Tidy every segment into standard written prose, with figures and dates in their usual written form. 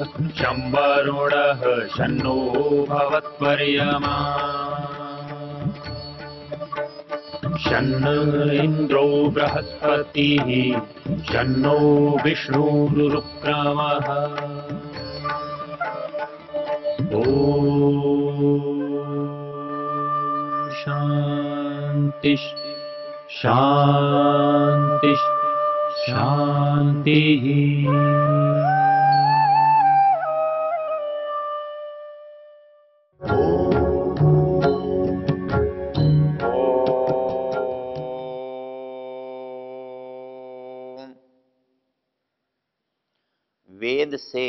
शं वरुणः शन्नो भवत्वर्यमा शन्न इन्द्रो बृहस्पतिः शन्नो विष्णुरुक्रमः ॐ शान्ति शान्ति शान्तिः। वेद से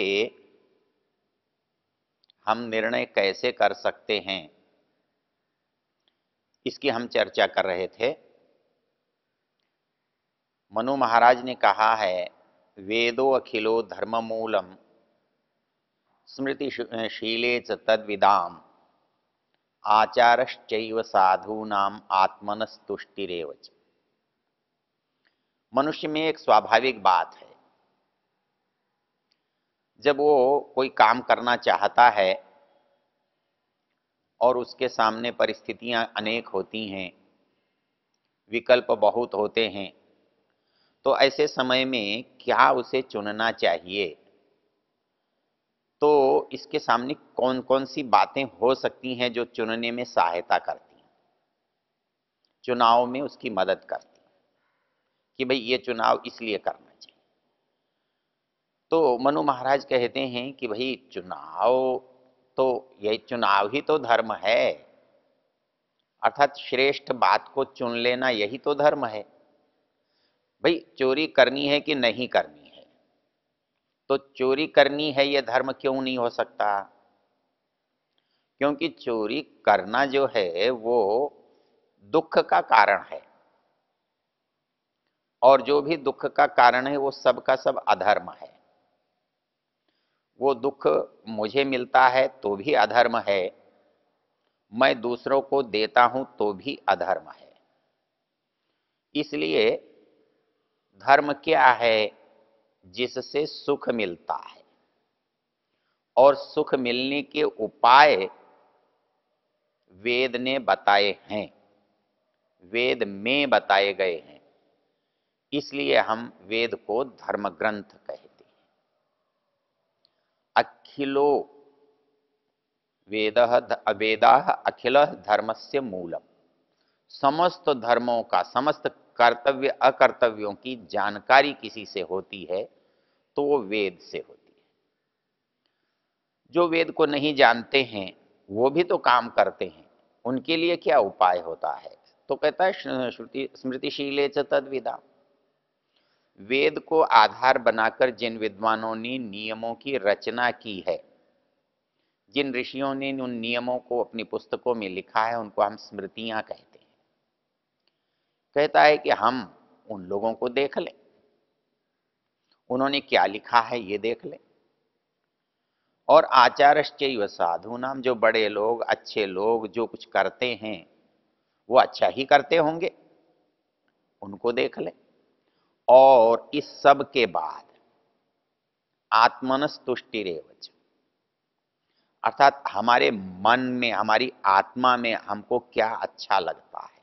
हम निर्णय कैसे कर सकते हैं, इसकी हम चर्चा कर रहे थे। मनु महाराज ने कहा है, वेदो अखिलो धर्म मूलम स्मृति शीले च तद्विदाम आचारश्चैव साधूनाम आत्मनस्तुष्टिरेव च। मनुष्य में एक स्वाभाविक बात है, जब वो कोई काम करना चाहता है और उसके सामने परिस्थितियां अनेक होती हैं, विकल्प बहुत होते हैं, तो ऐसे समय में क्या उसे चुनना चाहिए, तो इसके सामने कौन कौन सी बातें हो सकती हैं जो चुनने में सहायता करती हैं, चुनाव में उसकी मदद करती हैं कि भाई ये चुनाव इसलिए करना चाहिए। तो मनु महाराज कहते हैं कि भाई चुनाव तो यही चुनाव ही तो धर्म है, अर्थात श्रेष्ठ बात को चुन लेना यही तो धर्म है। भाई चोरी करनी है कि नहीं करनी है, तो चोरी करनी है ये धर्म क्यों नहीं हो सकता? क्योंकि चोरी करना जो है वो दुख का कारण है, और जो भी दुख का कारण है वो सब का सब अधर्म है। वो दुख मुझे मिलता है तो भी अधर्म है, मैं दूसरों को देता हूं तो भी अधर्म है। इसलिए धर्म क्या है? जिससे सुख मिलता है, और सुख मिलने के उपाय वेद ने बताए हैं, वेद में बताए गए हैं। इसलिए हम वेद को धर्म ग्रंथ कहते हैं। अखिलो वेदाः अखिल धर्मस्य मूलम, समस्त धर्मों का, समस्त कर्तव्य अकर्तव्यों की जानकारी किसी से होती है तो वो वेद से होती है। जो वेद को नहीं जानते हैं वो भी तो काम करते हैं, उनके लिए क्या उपाय होता है? तो कहता है श्रुति स्मृतिशीले च तद्विदा, वेद को आधार बनाकर जिन विद्वानों ने नियमों की रचना की है, जिन ऋषियों ने उन नियमों को अपनी पुस्तकों में लिखा है, उनको हम स्मृतियां कहते हैं। कहता है कि हम उन लोगों को देख लें, उन्होंने क्या लिखा है ये देख लें। और आचारश्चैव साधूनाम, जो बड़े लोग, अच्छे लोग जो कुछ करते हैं वो अच्छा ही करते होंगे, उनको देख लें। और इस सब के बाद आत्मनस्तुष्टिरेवच, अर्थात हमारे मन में, हमारी आत्मा में हमको क्या अच्छा लगता है।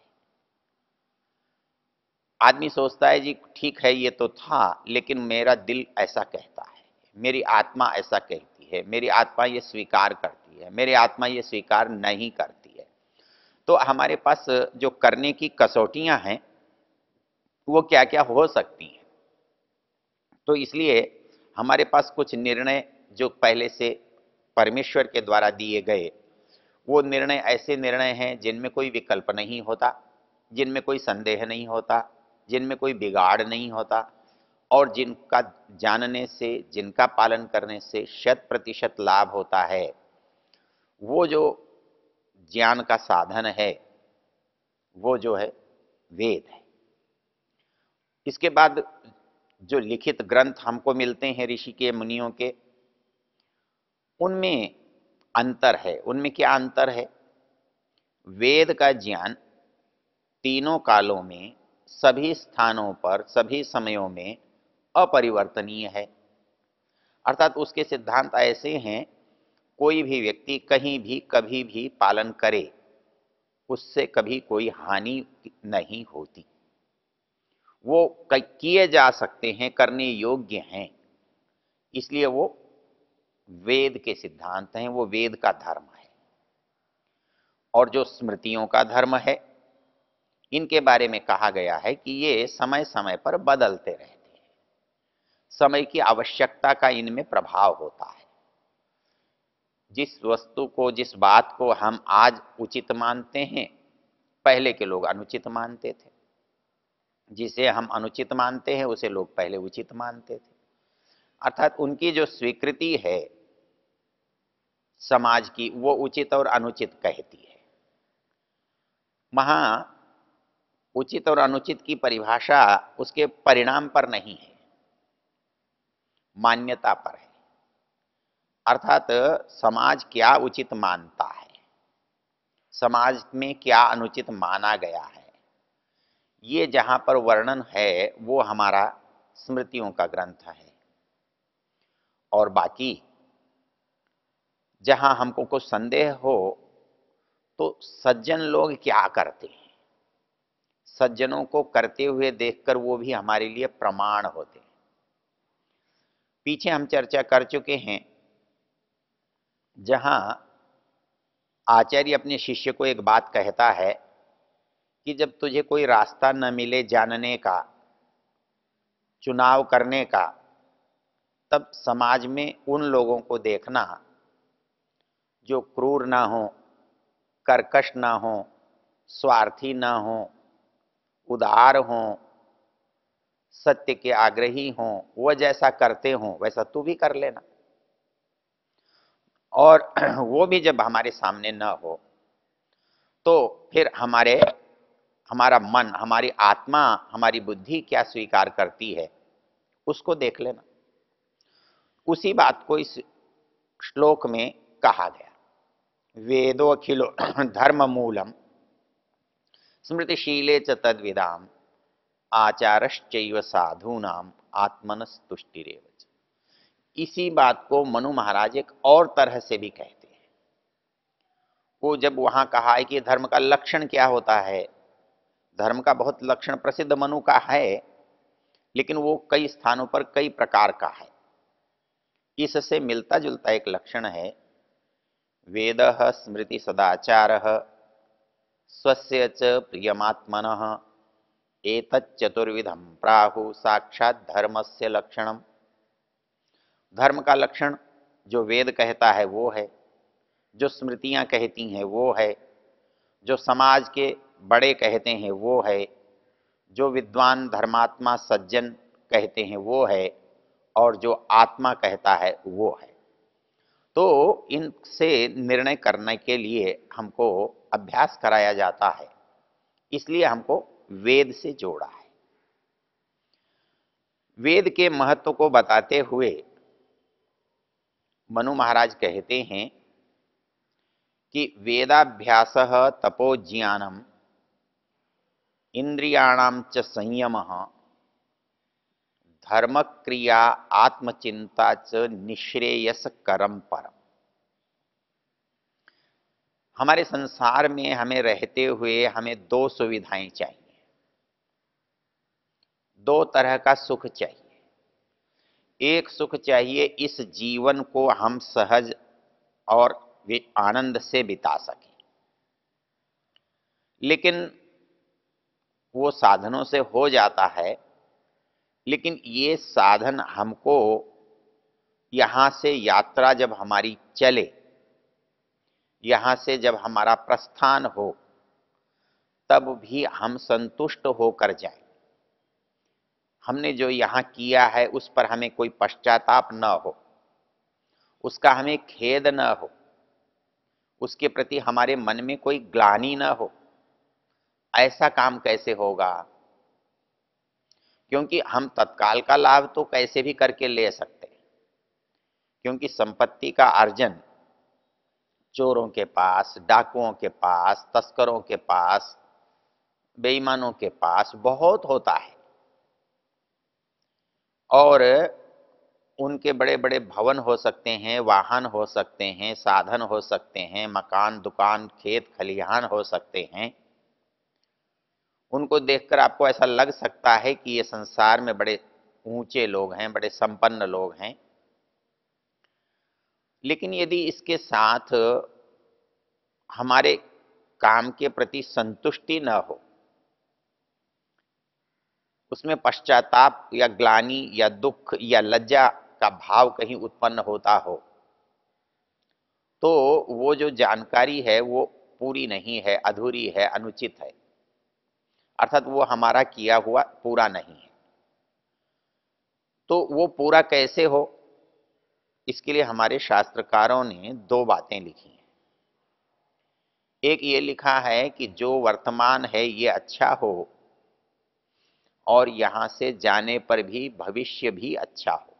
आदमी सोचता है जी ठीक है ये तो था, लेकिन मेरा दिल ऐसा कहता है, मेरी आत्मा ऐसा कहती है, मेरी आत्मा ये स्वीकार करती है, मेरी आत्मा ये स्वीकार नहीं करती है। तो हमारे पास जो करने की कसौटियां हैं वो क्या क्या हो सकती हैं। तो इसलिए हमारे पास कुछ निर्णय जो पहले से परमेश्वर के द्वारा दिए गए, वो निर्णय ऐसे निर्णय हैं जिनमें कोई विकल्प नहीं होता, जिनमें कोई संदेह नहीं होता, जिनमें कोई बिगाड़ नहीं होता, और जिनका जानने से, जिनका पालन करने से 100% लाभ होता है। वो जो ज्ञान का साधन है वो जो है वेद है। इसके बाद जो लिखित ग्रंथ हमको मिलते हैं ऋषि के, मुनियों के, उनमें अंतर है। उनमें क्या अंतर है? वेद का ज्ञान तीनों कालों में, सभी स्थानों पर, सभी समयों में अपरिवर्तनीय है। अर्थात उसके सिद्धांत ऐसे हैं, कोई भी व्यक्ति कहीं भी कभी भी पालन करे, उससे कभी कोई हानि नहीं होती। वो किए जा सकते हैं, करने योग्य हैं, इसलिए वो वेद के सिद्धांत हैं, वो वेद का धर्म है। और जो स्मृतियों का धर्म है, इनके बारे में कहा गया है कि ये समय समय पर बदलते रहते हैं, समय की आवश्यकता का इनमें प्रभाव होता है। जिस वस्तु को, जिस बात को हम आज उचित मानते हैं, पहले के लोग अनुचित मानते थे। जिसे हम अनुचित मानते हैं उसे लोग पहले उचित मानते थे। अर्थात उनकी जो स्वीकृति है समाज की, वो उचित और अनुचित कहती है। वहां उचित और अनुचित की परिभाषा उसके परिणाम पर नहीं है, मान्यता पर है। अर्थात समाज क्या उचित मानता है, समाज में क्या अनुचित माना गया है, ये जहां पर वर्णन है वो हमारा स्मृतियों का ग्रंथ है। और बाकी जहां हमको कुछ संदेह हो तो सज्जन लोग क्या करते हैं, सज्जनों को करते हुए देखकर वो भी हमारे लिए प्रमाण होते हैं। पीछे हम चर्चा कर चुके हैं, जहां आचार्य अपने शिष्य को एक बात कहता है कि जब तुझे कोई रास्ता न मिले जानने का, चुनाव करने का, तब समाज में उन लोगों को देखना जो क्रूर ना हो, कर्कश ना हो, स्वार्थी ना हो, उदार हो, सत्य के आग्रही हों, वह जैसा करते हों वैसा तू भी कर लेना। और वो भी जब हमारे सामने न हो तो फिर हमारा मन, हमारी आत्मा, हमारी बुद्धि क्या स्वीकार करती है उसको देख लेना। उसी बात को इस श्लोक में कहा गया, वेदो अखिलो धर्म मूलम स्मृतिशीले च तद्विदाम आचारश्चैव साधूनाम आत्मनस्तुष्टिरेव। इसी बात को मनु महाराज एक और तरह से भी कहते हैं। वो जब वहां कहा है कि धर्म का लक्षण क्या होता है, धर्म का बहुत लक्षण प्रसिद्ध मनु का है, लेकिन वो कई स्थानों पर कई प्रकार का है। इससे मिलता जुलता एक लक्षण है, वेद स्मृति सदाचार स्वस्य च प्रियमात्मनः एतच्चतुर्विधम प्राहु साक्षात धर्मस्य लक्षणम। धर्म का लक्षण जो वेद कहता है वो है, जो स्मृतियां कहती हैं वो है, जो समाज के बड़े कहते हैं वो है, जो विद्वान धर्मात्मा सज्जन कहते हैं वो है, और जो आत्मा कहता है वो है। तो इनसे निर्णय करने के लिए हमको अभ्यास कराया जाता है, इसलिए हमको वेद से जोड़ा है। वेद के महत्व को बताते हुए मनु महाराज कहते हैं कि वेदाभ्यास तपोज्ञानम इंद्रियाणाम च संयमः धर्म क्रिया आत्मचिंता च निश्रेयस करम परम। हमारे संसार में हमें रहते हुए हमें दो सुविधाएं चाहिए, दो तरह का सुख चाहिए। एक सुख चाहिए इस जीवन को हम सहज और आनंद से बिता सकें, लेकिन वो साधनों से हो जाता है। लेकिन ये साधन हमको यहाँ से यात्रा जब हमारी चले, यहाँ से जब हमारा प्रस्थान हो, तब भी हम संतुष्ट होकर जाएं। हमने जो यहाँ किया है उस पर हमें कोई पश्चाताप न हो, उसका हमें खेद न हो, उसके प्रति हमारे मन में कोई ग्लानि न हो। ऐसा काम कैसे होगा? क्योंकि हम तत्काल का लाभ तो कैसे भी करके ले सकते हैं, क्योंकि संपत्ति का अर्जन चोरों के पास, डाकुओं के पास, तस्करों के पास, बेईमानों के पास बहुत होता है। और उनके बड़े बड़े भवन हो सकते हैं, वाहन हो सकते हैं, साधन हो सकते हैं, मकान, दुकान, खेत, खलिहान हो सकते हैं। उनको देखकर आपको ऐसा लग सकता है कि ये संसार में बड़े ऊंचे लोग हैं, बड़े संपन्न लोग हैं। लेकिन यदि इसके साथ हमारे काम के प्रति संतुष्टि न हो, उसमें पश्चाताप या ग्लानि या दुख या लज्जा का भाव कहीं उत्पन्न होता हो, तो वो जो जानकारी है वो पूरी नहीं है, अधूरी है, अनुचित है, अर्थात वो हमारा किया हुआ पूरा नहीं है। तो वो पूरा कैसे हो, इसके लिए हमारे शास्त्रकारों ने दो बातें लिखी हैं। एक ये लिखा है कि जो वर्तमान है ये अच्छा हो और यहां से जाने पर भी भविष्य भी अच्छा हो।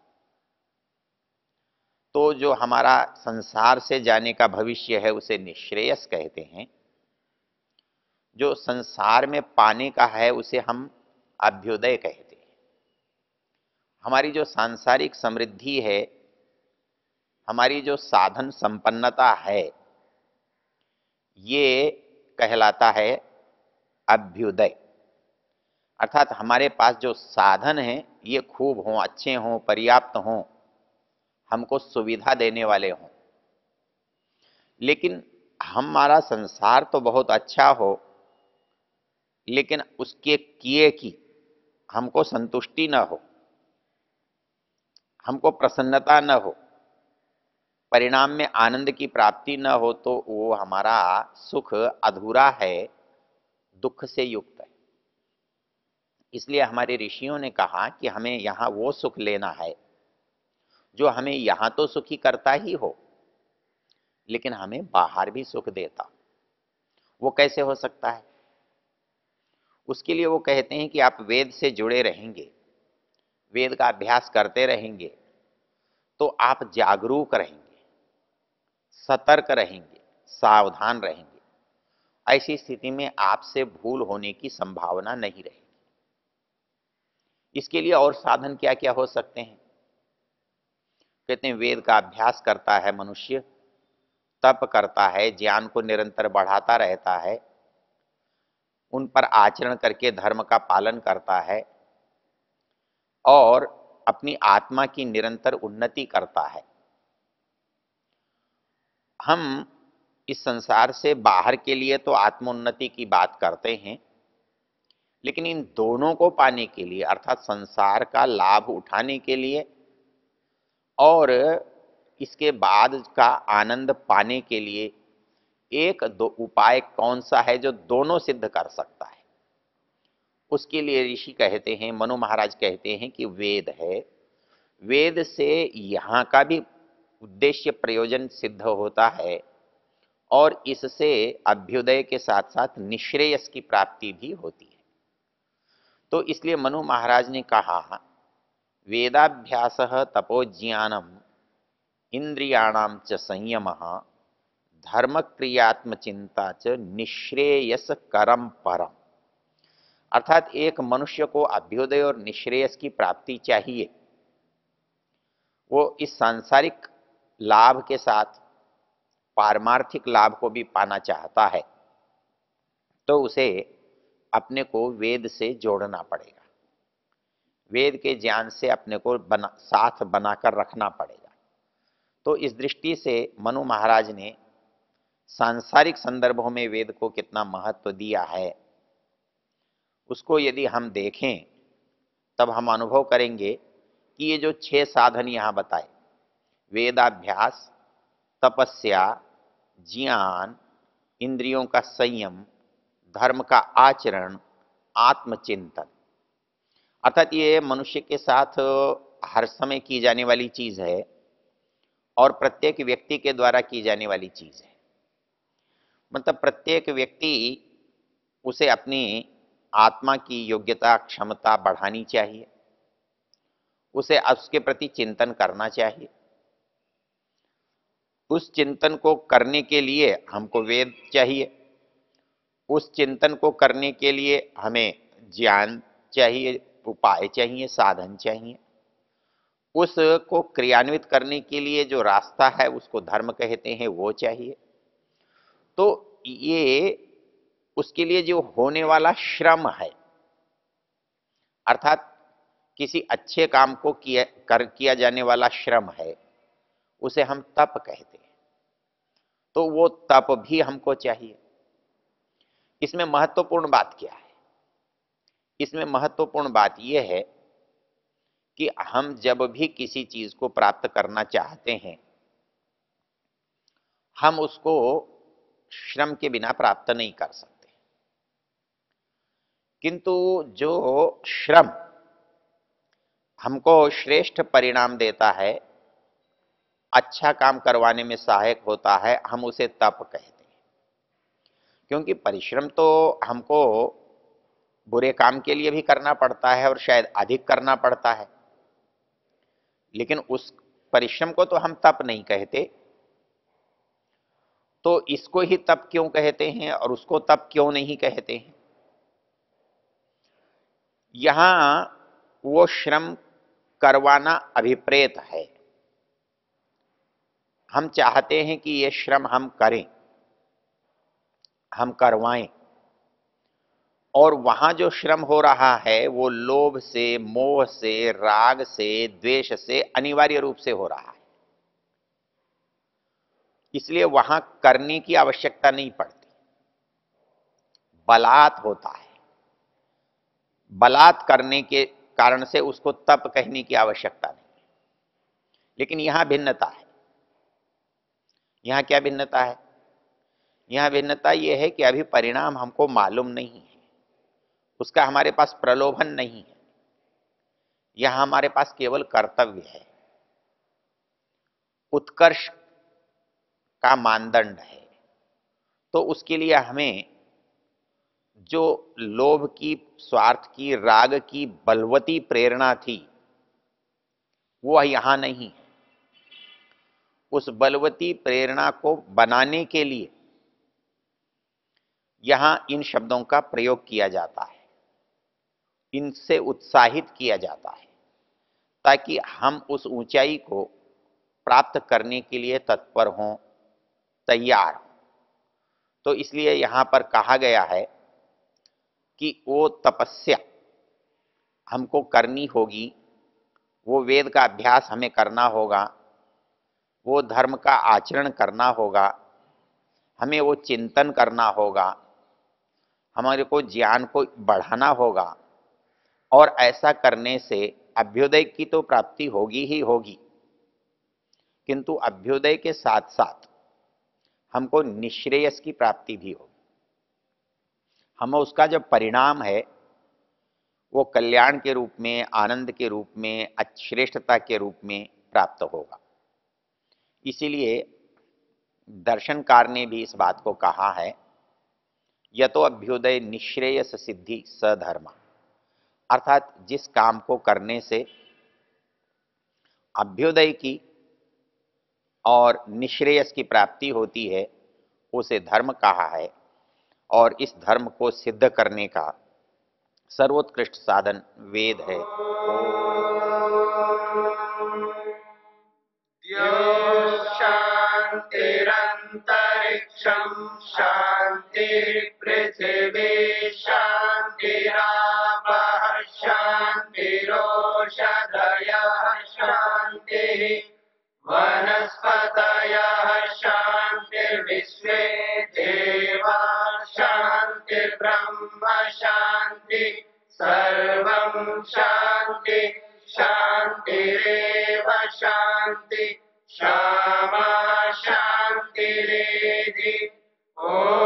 तो जो हमारा संसार से जाने का भविष्य है उसे निश्रेयस कहते हैं, जो संसार में पाने का है उसे हम अभ्युदय कहते हैं। हमारी जो सांसारिक समृद्धि है, हमारी जो साधन संपन्नता है, ये कहलाता है अभ्युदय। अर्थात हमारे पास जो साधन हैं ये खूब हों, अच्छे हों, पर्याप्त हों, हमको सुविधा देने वाले हों। लेकिन हमारा संसार तो बहुत अच्छा हो, लेकिन उसके किए की हमको संतुष्टि न हो, हमको प्रसन्नता न हो, परिणाम में आनंद की प्राप्ति न हो, तो वो हमारा सुख अधूरा है, दुख से युक्त है। इसलिए हमारे ऋषियों ने कहा कि हमें यहाँ वो सुख लेना है जो हमें यहाँ तो सुखी करता ही हो, लेकिन हमें बाहर भी सुख देता। वो कैसे हो सकता है? उसके लिए वो कहते हैं कि आप वेद से जुड़े रहेंगे, वेद का अभ्यास करते रहेंगे, तो आप जागरूक रहेंगे, सतर्क रहेंगे, सावधान रहेंगे। ऐसी स्थिति में आपसे भूल होने की संभावना नहीं रहेगी। इसके लिए और साधन क्या क्या हो सकते हैं? कहते हैं वेद का अभ्यास करता है मनुष्य, तप करता है, ज्ञान को निरंतर बढ़ाता रहता है, उन पर आचरण करके धर्म का पालन करता है और अपनी आत्मा की निरंतर उन्नति करता है। हम इस संसार से बाहर के लिए तो आत्मोन्नति की बात करते हैं, लेकिन इन दोनों को पाने के लिए, अर्थात संसार का लाभ उठाने के लिए और इसके बाद का आनंद पाने के लिए एक दो उपाय कौन सा है जो दोनों सिद्ध कर सकता है? उसके लिए ऋषि कहते हैं, मनु महाराज कहते हैं कि वेद है। वेद से यहाँ का भी उद्देश्य प्रयोजन सिद्ध होता है और इससे अभ्युदय के साथ साथ निश्रेयस की प्राप्ति भी होती है। तो इसलिए मनु महाराज ने कहा, वेदाभ्यास तपोज्ञानम इंद्रियाणाम च संयम धर्म क्रियात्म चिंता च निश्रेयस करम परम। अर्थात एक मनुष्य को अभ्युदय और निश्रेयस की प्राप्ति चाहिए, वो इस सांसारिक लाभ के साथ पारमार्थिक लाभ को भी पाना चाहता है, तो उसे अपने को वेद से जोड़ना पड़ेगा, वेद के ज्ञान से अपने को साथ बनाकर रखना पड़ेगा। तो इस दृष्टि से मनु महाराज ने सांसारिक संदर्भों में वेद को कितना महत्व दिया है, उसको यदि हम देखें तब हम अनुभव करेंगे कि ये जो 6 साधन यहाँ बताए, वेदाभ्यास, तपस्या, ज्ञान, इंद्रियों का संयम, धर्म का आचरण, आत्मचिंतन, अर्थात ये मनुष्य के साथ हर समय की जाने वाली चीज है और प्रत्येक व्यक्ति के द्वारा की जाने वाली चीज है। मतलब प्रत्येक व्यक्ति उसे अपनी आत्मा की योग्यता, क्षमता बढ़ानी चाहिए, उसे उसके प्रति चिंतन करना चाहिए। उस चिंतन को करने के लिए हमको वेद चाहिए, उस चिंतन को करने के लिए हमें ज्ञान चाहिए, उपाय चाहिए, साधन चाहिए। उसको क्रियान्वित करने के लिए जो रास्ता है उसको धर्म कहते हैं, वो चाहिए। तो ये उसके लिए जो होने वाला श्रम है, अर्थात किसी अच्छे काम को किया जाने वाला श्रम है, उसे हम तप कहते हैं। तो वो तप भी हमको चाहिए। इसमें महत्वपूर्ण बात क्या है? इसमें महत्वपूर्ण बात यह है कि हम जब भी किसी चीज को प्राप्त करना चाहते हैं, हम उसको श्रम के बिना प्राप्त नहीं कर सकते। किंतु जो श्रम हमको श्रेष्ठ परिणाम देता है, अच्छा काम करवाने में सहायक होता है, हम उसे तप कहते हैं। क्योंकि परिश्रम तो हमको बुरे काम के लिए भी करना पड़ता है और शायद अधिक करना पड़ता है, लेकिन उस परिश्रम को तो हम तप नहीं कहते। तो इसको ही तप क्यों कहते हैं और उसको तप क्यों नहीं कहते हैं? यहां वो श्रम करवाना अभिप्रेत है। हम चाहते हैं कि ये श्रम हम करें, हम करवाएं, और वहां जो श्रम हो रहा है वो लोभ से, मोह से, राग से, द्वेष से अनिवार्य रूप से हो रहा है। इसलिए वहां करने की आवश्यकता नहीं पड़ती, बलात् होता है। बलात् करने के कारण से उसको तप कहने की आवश्यकता नहीं है। लेकिन यहां भिन्नता है। यहां क्या भिन्नता है? यहां भिन्नता यह है कि अभी परिणाम हमको मालूम नहीं है, उसका हमारे पास प्रलोभन नहीं है। यहां हमारे पास केवल कर्तव्य है, उत्कर्ष का मानदंड है। तो उसके लिए हमें जो लोभ की, स्वार्थ की, राग की बलवती प्रेरणा थी, वो यहां नहीं है। उस बलवती प्रेरणा को बनाने के लिए यहां इन शब्दों का प्रयोग किया जाता है, इनसे उत्साहित किया जाता है, ताकि हम उस ऊंचाई को प्राप्त करने के लिए तत्पर हों, तैयार हों। तो इसलिए यहां पर कहा गया है कि वो तपस्या हमको करनी होगी, वो वेद का अभ्यास हमें करना होगा, वो धर्म का आचरण करना होगा, हमें वो चिंतन करना होगा, हमारे को ज्ञान को बढ़ाना होगा। और ऐसा करने से अभ्युदय की तो प्राप्ति होगी ही होगी, किंतु अभ्युदय के साथ साथ हमको निश्रेयस की प्राप्ति भी होगी। हम उसका जो परिणाम है वो कल्याण के रूप में, आनंद के रूप में, श्रेष्ठता के रूप में प्राप्त होगा। इसीलिए दर्शनकार ने भी इस बात को कहा है, यतो अभ्युदय निश्रेयस सिद्धि सधर्म। अर्थात जिस काम को करने से अभ्युदय की और निश्रेयस की प्राप्ति होती है, उसे धर्म कहा है। और इस धर्म को सिद्ध करने का सर्वोत्कृष्ट साधन वेद है। शांतिरंतरिक्षं शांतिर्पृथिवी शांतिरापः शांतिरोषधयः शांतिः वनस्पतयः शांतिर्विश्वे देवा शांतिर्ब्रह्म शांति सर्वं शांति शांतिरेव शांति क्षमा शांतिरेधि। ओम